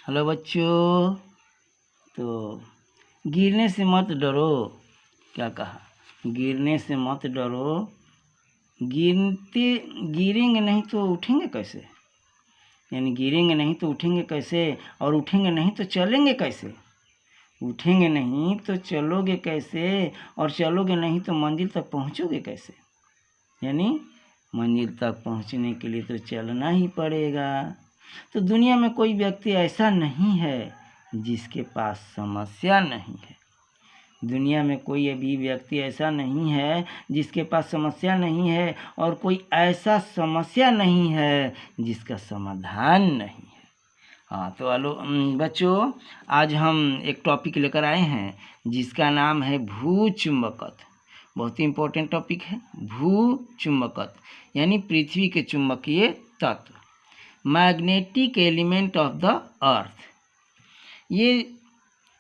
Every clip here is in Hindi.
हेलो बच्चों। तो गिरने से मत डरो, क्या कहा? गिरने से मत डरो। गिरेंगे नहीं तो उठेंगे कैसे? यानी गिरेंगे नहीं तो उठेंगे कैसे, और उठेंगे नहीं तो चलेंगे कैसे? उठेंगे नहीं तो चलोगे कैसे, और चलोगे नहीं तो मंजिल तक पहुंचोगे कैसे? यानी मंजिल तक पहुंचने के लिए तो चलना ही पड़ेगा। तो दुनिया में कोई व्यक्ति ऐसा नहीं है जिसके पास समस्या नहीं है। दुनिया में कोई अभी व्यक्ति ऐसा नहीं है जिसके पास समस्या नहीं है, और कोई ऐसा समस्या नहीं है जिसका समाधान नहीं है। हाँ तो हेलो बच्चों, आज हम एक टॉपिक लेकर आए हैं जिसका नाम है भूचुंबकत्व। बहुत ही इम्पोर्टेंट टॉपिक है भूचुंबकत्व, यानी पृथ्वी के चुंबकीय तत्व, magnetic element of the earth. ये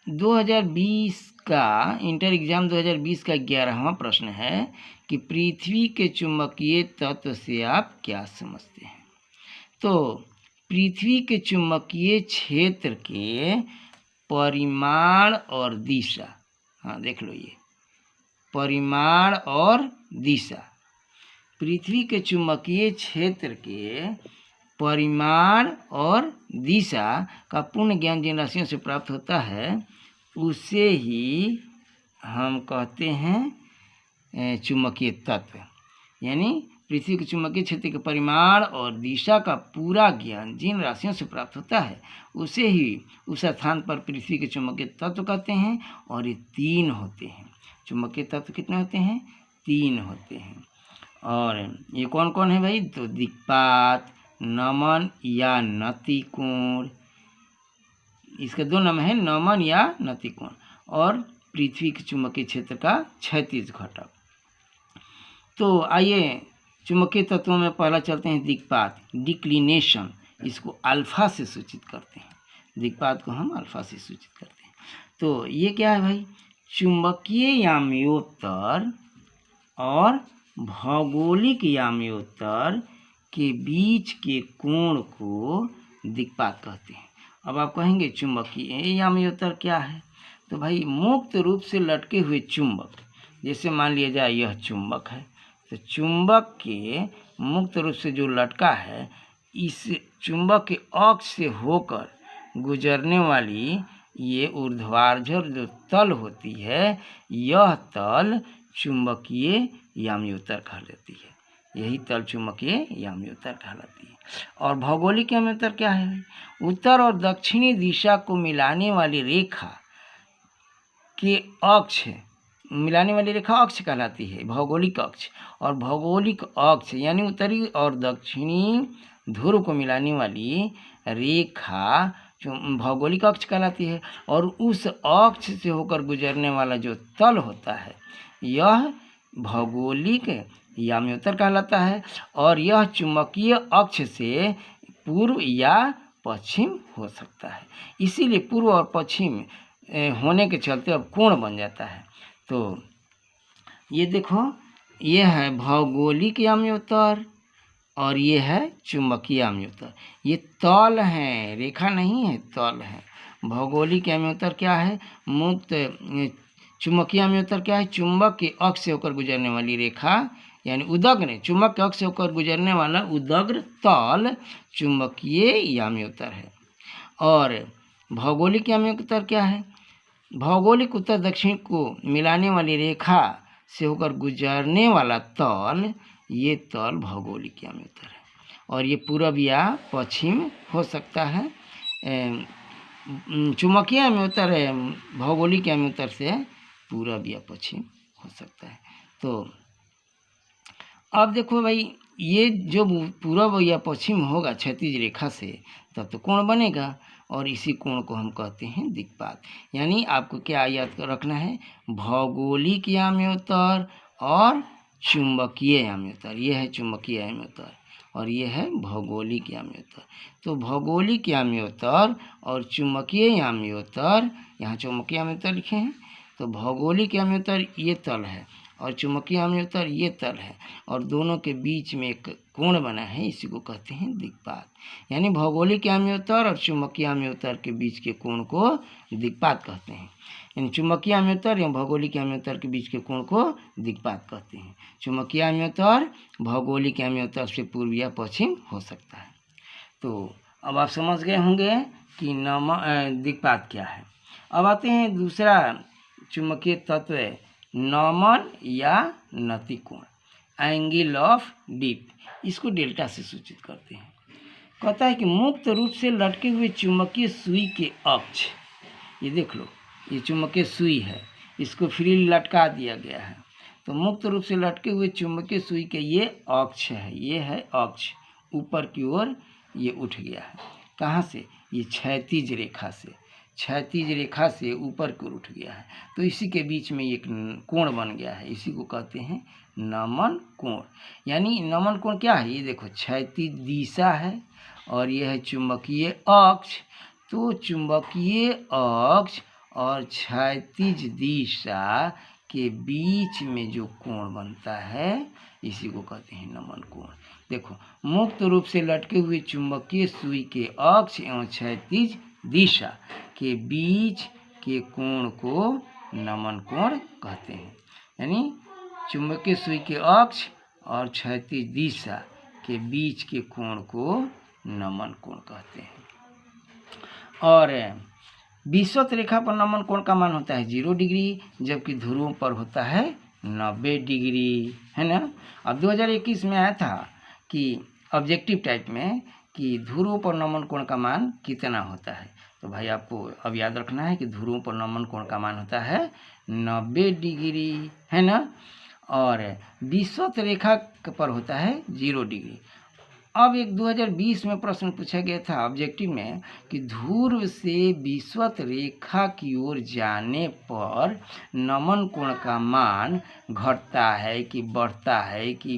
2020 का इंटर एग्जाम 2020 का 11वां प्रश्न है कि पृथ्वी के चुंबकीय तत्व से आप क्या समझते हैं। तो पृथ्वी के चुंबकीय क्षेत्र के परिमाण और दिशा, हाँ देख लो, ये परिमाण और दिशा, पृथ्वी के चुंबकीय क्षेत्र के परिमाण और दिशा का पूर्ण ज्ञान जिन राशियों से प्राप्त होता है उसे ही हम कहते हैं चुंबकीय तत्व। यानी पृथ्वी के चुंबकीय क्षेत्र के परिमाण और दिशा का पूरा ज्ञान जिन राशियों से प्राप्त होता है उसे ही उस स्थान पर पृथ्वी के चुंबकीय तत्व कहते हैं। और ये 3 होते हैं। चुंबकीय तत्व कितने होते हैं? 3 होते हैं। और ये कौन कौन है भाई? तो दिक्पात, नमन या नतिकोण। इसके 2 नाम है, नमन या नतिकोण। और पृथ्वी के चुंबकीय क्षेत्र का क्षैतिज घटक। तो आइए चुंबकीय तत्वों में पहला चलते हैं दिक्पात, डिक्लिनेशन। इसको अल्फा से सूचित करते हैं, दिक्पात को हम अल्फा से सूचित करते हैं। तो ये क्या है भाई? चुंबकीय याम्योत्तर और भौगोलिक याम्योत्तर के बीच के कोण को दिक्पात कहते हैं। अब आप कहेंगे चुंबकीय याम्योत्तर क्या है? तो भाई मुक्त रूप से लटके हुए चुंबक, जैसे मान लिया जाए यह चुंबक है, तो चुंबक के मुक्त रूप से जो लटका है, इस चुंबक के अक्ष से होकर गुजरने वाली ये ऊर्ध्वाधर जो तल होती है, यह तल चुंबकीय याम्योत्तर कहलाती है। यही तल चुंबकीय याम्योत्तर कहलाती है। और भौगोलिक याम्योत्तर क्या है? उत्तर और दक्षिणी दिशा को मिलाने वाली रेखा के अक्ष, मिलाने वाली रेखा अक्ष कहलाती है, भौगोलिक अक्ष। और भौगोलिक अक्ष यानी उत्तरी और दक्षिणी ध्रुव को मिलाने वाली रेखा भौगोलिक अक्ष कहलाती है। और उस अक्ष से होकर गुजरने वाला जो तल होता है, यह भौगोलिक याम्योत्तर कहलाता है। और यह चुंबकीय अक्ष से पूर्व या पश्चिम हो सकता है। इसीलिए पूर्व और पश्चिम होने के चलते अब कोण बन जाता है। तो ये देखो, ये है भौगोलिक याम्योत्तर और ये है चुंबकीय याम्योत्तर। ये तल है, रेखा नहीं है, तल है। भौगोलिक याम्योत्तर क्या है? मुक्त। चुंबकीय याम्योत्तर क्या है? चुंबक के अक्ष से होकर गुजरने वाली रेखा, यानी उदग्र, चुंबक के अक्ष से होकर गुजरने वाला उदग्र तल चुंबकीय याम्योत्तर है। और भौगोलिक याम्योत्तर क्या है? भौगोलिक उत्तर दक्षिण को मिलाने वाली रेखा से होकर गुजरने वाला तल, ये तल भौगोलिक याम्योत्तर है। और ये पूरब या पश्चिम हो सकता है। चुंबकीय याम्योत्तर है, भौगोलिक याम्योत्तर से पूरब या पश्चिम हो सकता है। तो अब देखो भाई, ये जो पूरब या पश्चिम होगा क्षैतिज रेखा से, तब तो कोण बनेगा। और इसी कोण को हम कहते हैं दिक्पात। यानी आपको क्या याद रखना है? भौगोलिक याम्योत्तर और चुंबकीय याम्योत्तर। ये है चुंबकीय याम्योत्तर और ये है भौगोलिक याम्योत्तर। तो भौगोलिक याम्योत्तर और चुंबकीय याम्योत्तर, यहाँ चुंबकीय याम्योत्तर लिखे हैं, तो भौगोलिक याम्योत्तर ये तल है। और चुंबकीय आम्योत्तर ये तल है और दोनों के बीच में एक कोण बना है, इसी को कहते हैं दिक्पात। यानी भौगोलिक आम्योत्तर और चुंबकीय आम्योत्तर के बीच के कोण को दिक्पात कहते हैं। इन चुंबकीय आम्योत्तर एवं भौगोलिक आम्योत्तर के बीच के कोण को दिक्पात कहते हैं। चुंबकीय आम्योत्तर भौगोलिक आम्योत्तर से पूर्व या पश्चिम हो सकता है। तो अब आप समझ गए होंगे कि दिक्पात क्या है। अब आते हैं दूसरा चुंबकीय तत्व नमन या नतिकोण, एंगल ऑफ डिप, इसको डेल्टा से सूचित करते हैं। कहता है कि मुक्त रूप से लटके हुए चुंबकीय सुई के अक्ष, ये देख लो, ये चुंबकीय सुई है, इसको फ्री लटका दिया गया है। तो मुक्त रूप से लटके हुए चुंबकीय सुई के ये अक्ष है, ये है अक्ष, ऊपर की ओर ये उठ गया है। कहाँ से? ये क्षैतिज रेखा से, क्षैतिज रेखा से ऊपर की ओर उठ गया है। तो इसी के बीच में एक कोण बन गया है, इसी को कहते हैं नमन कोण। यानी नमन कोण क्या है? ये देखो, क्षैतिज दिशा है और यह है चुंबकीय अक्ष। तो चुंबकीय अक्ष और क्षैतिज दिशा के बीच में जो कोण बनता है, इसी को कहते हैं नमन कोण। देखो, मुक्त रूप से लटके हुए चुंबकीय सुई के अक्ष एवं क्षैतिज दिशा के बीच के कोण को नमन कोण कहते हैं। यानी चुंबकीय सुई के अक्ष और क्षैतिज दिशा के बीच के कोण को नमन कोण कहते हैं। और विषुवत रेखा पर नमन कोण का मान होता है 0 डिग्री, जबकि ध्रुवों पर होता है 90 डिग्री, है ना। अब 2021 में आया था कि ऑब्जेक्टिव टाइप में कि ध्रुवों पर नमन कोण का मान कितना होता है। तो भाई आपको अब याद रखना है कि ध्रुवों पर नमन कोण का मान होता है 90 डिग्री, है ना। और विषुवत रेखा पर होता है 0 डिग्री। अब एक 2020 में प्रश्न पूछा गया था ऑब्जेक्टिव में कि ध्रुव से विषुवत रेखा की ओर जाने पर नमन कोण का मान घटता है कि बढ़ता है कि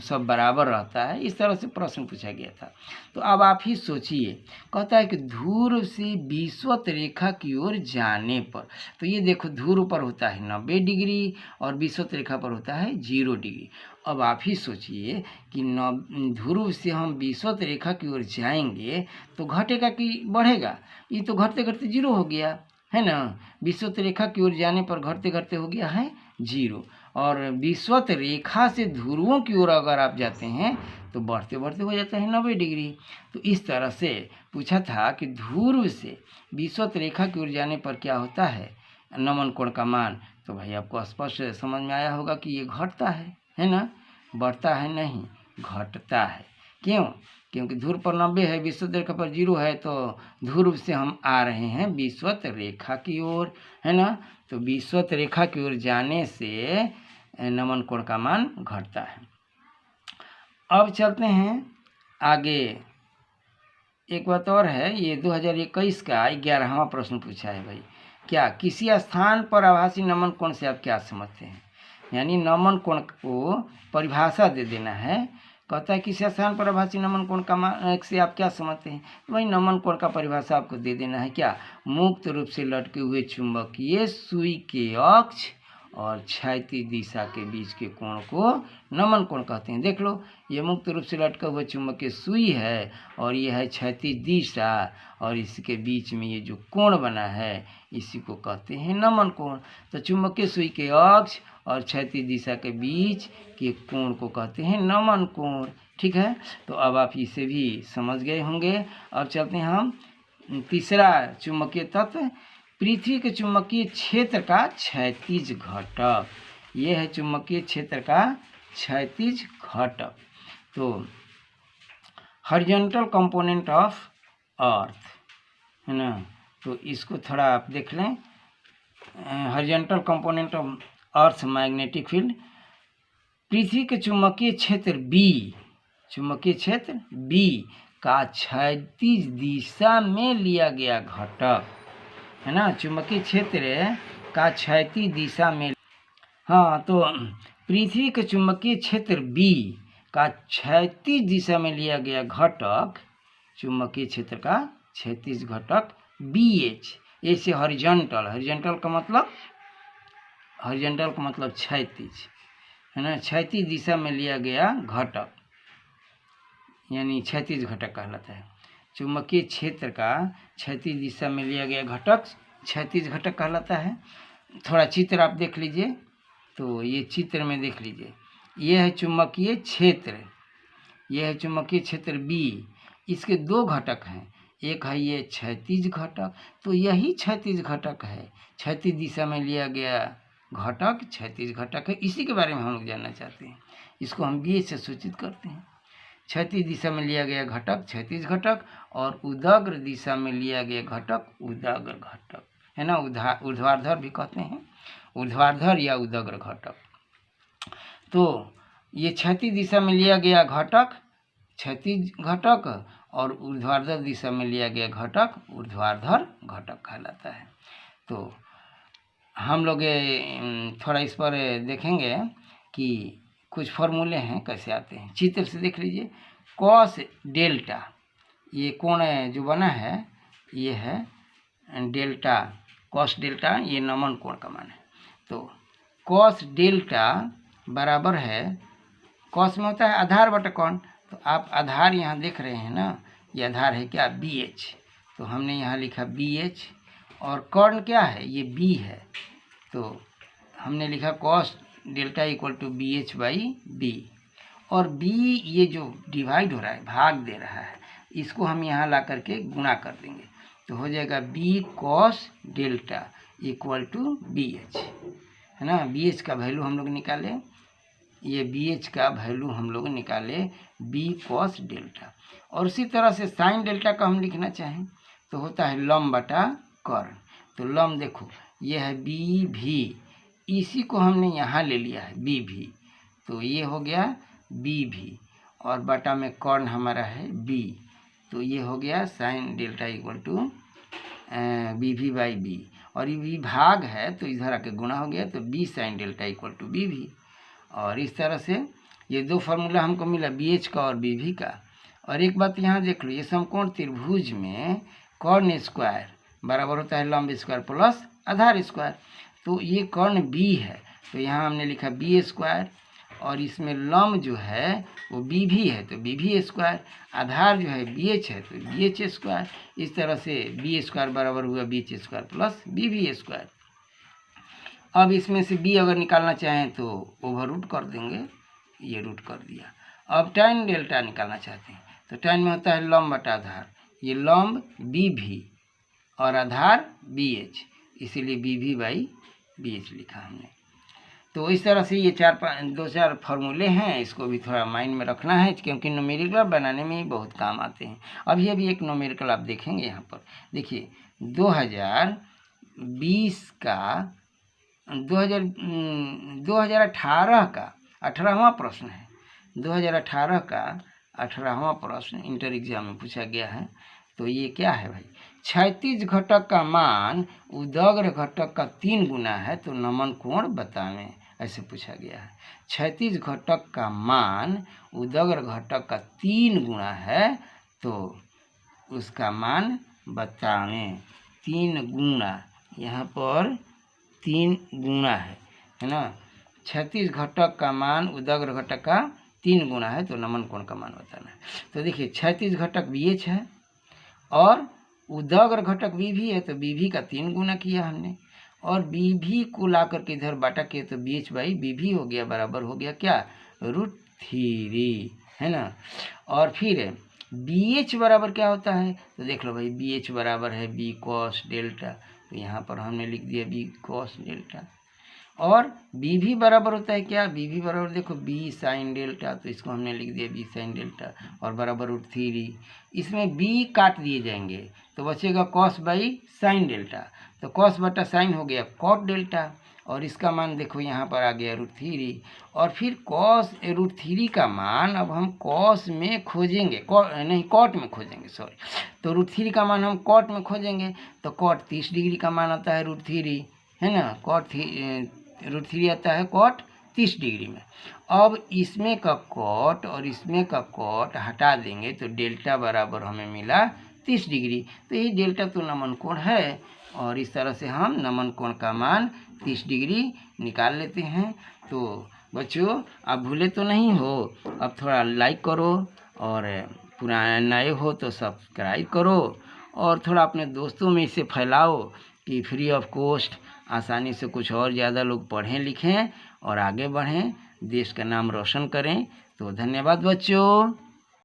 सब बराबर रहता है, इस तरह से प्रश्न पूछा गया था। तो अब आप ही सोचिए, कहता है कि ध्रुव से विषुवत रेखा की ओर जाने पर, तो ये देखो, ध्रुव पर होता है 90 डिग्री और विषुवत रेखा पर होता है 0 डिग्री। अब आप ही सोचिए कि ध्रुव से हम विषुवत रेखा की ओर जाएंगे तो घटेगा कि बढ़ेगा? ये तो घटते घटते 0 हो गया, है ना। विषुवत रेखा की ओर जाने पर घटते घटते हो गया है 0, और विषुवत रेखा से ध्रुवों की ओर अगर आप जाते हैं तो बढ़ते बढ़ते हो जाता है 90 डिग्री। तो इस तरह से पूछा था कि ध्रुव से विषुवत रेखा की ओर जाने पर क्या होता है नमन कोण का मान। तो भाई आपको स्पष्ट समझ में आया होगा कि ये घटता है ना, बढ़ता है नहीं, घटता है। क्यों? क्योंकि ध्रुव पर 90 है, विषुवत रेखा पर 0 है, तो ध्रुव से हम आ रहे हैं विषुवत रेखा की ओर, है ना। तो विषुवत रेखा की ओर जाने से नमन कोण का मान घटता है। अब चलते हैं आगे। एक बात और है, ये 2021 का 11वां प्रश्न पूछा है भाई, क्या किसी स्थान पर आभासी नमन कोण से आप क्या समझते हैं? यानी नमन कोण को परिभाषा दे देना है। कहता है किसी स्थान पर आभासी नमन कोण का मान से आप क्या समझते हैं? तो भाई नमन कोण का परिभाषा आपको दे देना है, क्या? मुक्त रूप से लटके हुए चुंबकीय सुई के अक्ष और क्षैतिज दिशा के बीच के कोण को नमन कोण कहते हैं। देख लो, ये मुक्त रूप से लटका हुआ चुंबकीय सुई है और ये है क्षैतिज दिशा, और इसके बीच में ये जो कोण बना है इसी को कहते हैं नमन कोण। तो चुंबकीय सुई के अक्ष और क्षैतिज दिशा के बीच के कोण को कहते हैं नमन कोण। ठीक है, तो अब आप इसे भी समझ गए होंगे। अब चलते हैं हम तीसरा चुंबकीय तत्व, पृथ्वी के चुंबकीय क्षेत्र का क्षैतिज घटक। ये है चुंबकीय क्षेत्र का क्षैतिज घटक। तो हॉरिजॉन्टल कंपोनेंट ऑफ अर्थ, है ना। तो इसको थोड़ा आप देख लें। Horizontal component of earth magnetic field, पृथ्वी के चुंबकीय क्षेत्र बी, चुंबकीय क्षेत्र बी का क्षैतिज दिशा में लिया गया घटक, है ना। चुंबकीय क्षेत्र का क्षैतिज दिशा में, हाँ, तो पृथ्वी के चुंबकीय क्षेत्र बी का क्षैतिज दिशा में लिया गया घटक, चुंबकीय क्षेत्र का क्षैतिज घटक BH। ऐसे हॉरिजॉन्टल, हॉरिजॉन्टल का मतलब हॉरिजॉन्टल का मतलब क्षैतिज, है ना, क्षैतिज दिशा में लिया गया घटक यानी क्षैतिज घटक कहलाता है। चुंबकीय क्षेत्र का क्षैतिज दिशा में लिया गया घटक क्षैतिज घटक कहलाता है। थोड़ा चित्र आप देख लीजिए, तो ये चित्र में देख लीजिए, ये है चुंबकीय क्षेत्र, ये है चुंबकीय क्षेत्र बी। इसके दो घटक हैं, एक है ये क्षैतिज घटक, तो यही क्षैतिज घटक है, क्षैतिज दिशा में लिया गया घटक क्षैतिज घटक है। इसी के बारे में हम लोग जानना चाहते हैं, इसको हम बी से सूचित करते हैं। क्षैतिज दिशा में लिया गया घटक क्षैतिज घटक और उदग्र दिशा में लिया गया घटक उदग्र घटक, है ना, ऊर्ध्वाधर भी कहते हैं, ऊर्ध्वाधर या उदग्र घटक। तो ये क्षैतिज दिशा में लिया गया घटक क्षैतिज घटक और ऊर्ध्वाधर दिशा में लिया गया घटक ऊर्ध्वाधर घटक कहलाता है। तो हम लोग थोड़ा इस पर देखेंगे कि कुछ फॉर्मूले हैं कैसे आते हैं। चित्र से देख लीजिए, कॉस डेल्टा, ये कोण जो बना है ये है डेल्टा, कॉस डेल्टा, ये नमन कोण का मान है। तो कॉस डेल्टा बराबर है, कॉस में होता है आधार बटा कोण, तो आप आधार यहाँ देख रहे हैं ना, ये आधार है क्या बी एच, तो हमने यहाँ लिखा बी एच, और कर्ण क्या है ये बी है, तो हमने लिखा cos delta equal to B H by B. और बी ये जो डिवाइड हो रहा है, भाग दे रहा है, इसको हम यहाँ ला करके गुणा कर देंगे, तो हो जाएगा B cos delta equal to B H, है ना। बी एच का वैल्यू हम लोग निकाले, ये बी एच का वैल्यू हम लोग निकाले बी कॉस डेल्टा। और उसी तरह से साइन डेल्टा का हम लिखना चाहें तो होता है लंब बटा कर्ण, तो लंब देखो ये है बी भी, इसी को हमने यहाँ ले लिया है बी भी, तो ये हो गया बी भी, और बटा में कर्ण हमारा है बी, तो ये हो गया sine delta equal to B भी बाई बी, और ये भी भाग है तो इधर आके गुणा हो गया, तो B sine delta equal to B भी। और इस तरह से ये दो फार्मूला हमको मिला बी एच का और बी भी का। और एक बात यहाँ देख लो, ये समकोण त्रिभुज में कर्ण स्क्वायर बराबर होता है लंब स्क्वायर प्लस आधार स्क्वायर, तो ये कर्ण बी है, तो यहाँ हमने लिखा बी स्क्वायर, और इसमें लंब जो है वो बी भी है तो बी भी स्क्वायर, आधार जो है बी एच है तो बी एच स्क्वायर। इस तरह से बी स्क्वायर बराबर हुआ B H square plus B भी स्क्वायर। अब इसमें से बी अगर निकालना चाहें तो ओवर रूट कर देंगे, ये रूट कर दिया। अब tan डेल्टा निकालना चाहते हैं तो tan में होता है लंब बटा आधार, ये लंब बी भी और आधार बी एच, इसीलिए बी भी बाई बी एच लिखा हमने। तो इस तरह से ये दो चार फार्मूले हैं, इसको भी थोड़ा माइंड में रखना है क्योंकि न्यूमेरिकल बनाने में ही बहुत काम आते हैं। अभी एक न्यूमेरिकल आप देखेंगे यहाँ पर, देखिए 2020 का 2018 का 18वां प्रश्न है, 2018 का 18वां प्रश्न इंटर एग्जाम में पूछा गया है। तो ये क्या है भाई, क्षैतिज घटक का मान उदग्र घटक का 3 गुना है तो नमन कोण बतावें, ऐसे पूछा गया है। क्षैतिज घटक का मान उदग्र घटक का 3 गुना है तो उसका मान बतावें। 3 गुना, यहाँ पर 3 गुना है ना। क्षैतिज घटक का मान उदग्र घटक का 3 गुना है तो नमन कोण का मान बताना है। तो देखिए क्षैतिज घटक बी एच है और उदग्र घटक बी भी है, तो बी भी का 3 गुना किया हमने, और बी भी को ला करके इधर बाटा किए तो बी एच बाई बी भी हो गया, बराबर हो गया क्या √3, है ना। और फिर बी एच बराबर क्या होता है तो देख लो भाई, बी एच बराबर है बी कॉस डेल्टा, तो यहाँ पर हमने लिख दिया बी कॉस डेल्टा। और बी भी बराबर होता है क्या, बी भी बराबर देखो बी साइन डेल्टा, तो इसको हमने लिख दिया बी साइन डेल्टा और बराबर √3। इसमें बी काट दिए जाएंगे तो बचेगा कॉस बाई साइन डेल्टा, तो कॉस बटा साइन हो गया कॉट डेल्टा, और इसका मान देखो यहाँ पर आ गया √3। और फिर कॉस √3 का मान अब हम कॉस में खोजेंगे, कॉट में खोजेंगे, सॉरी, तो √3 का मान हम कॉट में खोजेंगे, तो कॉट 30 डिग्री का मान आता है √3, है ना। √3 आता है कॉट 30 डिग्री में। अब इसमें का कॉट और इसमें का कॉट हटा देंगे तो डेल्टा बराबर हमें मिला 30 डिग्री। तो ये डेल्टा तो नमन कोण है और इस तरह से हम नमन कोण का मान 30 डिग्री निकाल लेते हैं। तो बच्चों आप भूले तो नहीं हो, अब थोड़ा लाइक करो और पुराने नए हो तो सब्सक्राइब करो और थोड़ा अपने दोस्तों में इसे फैलाओ कि फ्री ऑफ कॉस्ट आसानी से कुछ और ज़्यादा लोग पढ़ें लिखें और आगे बढ़ें, देश का नाम रोशन करें। तो धन्यवाद बच्चों।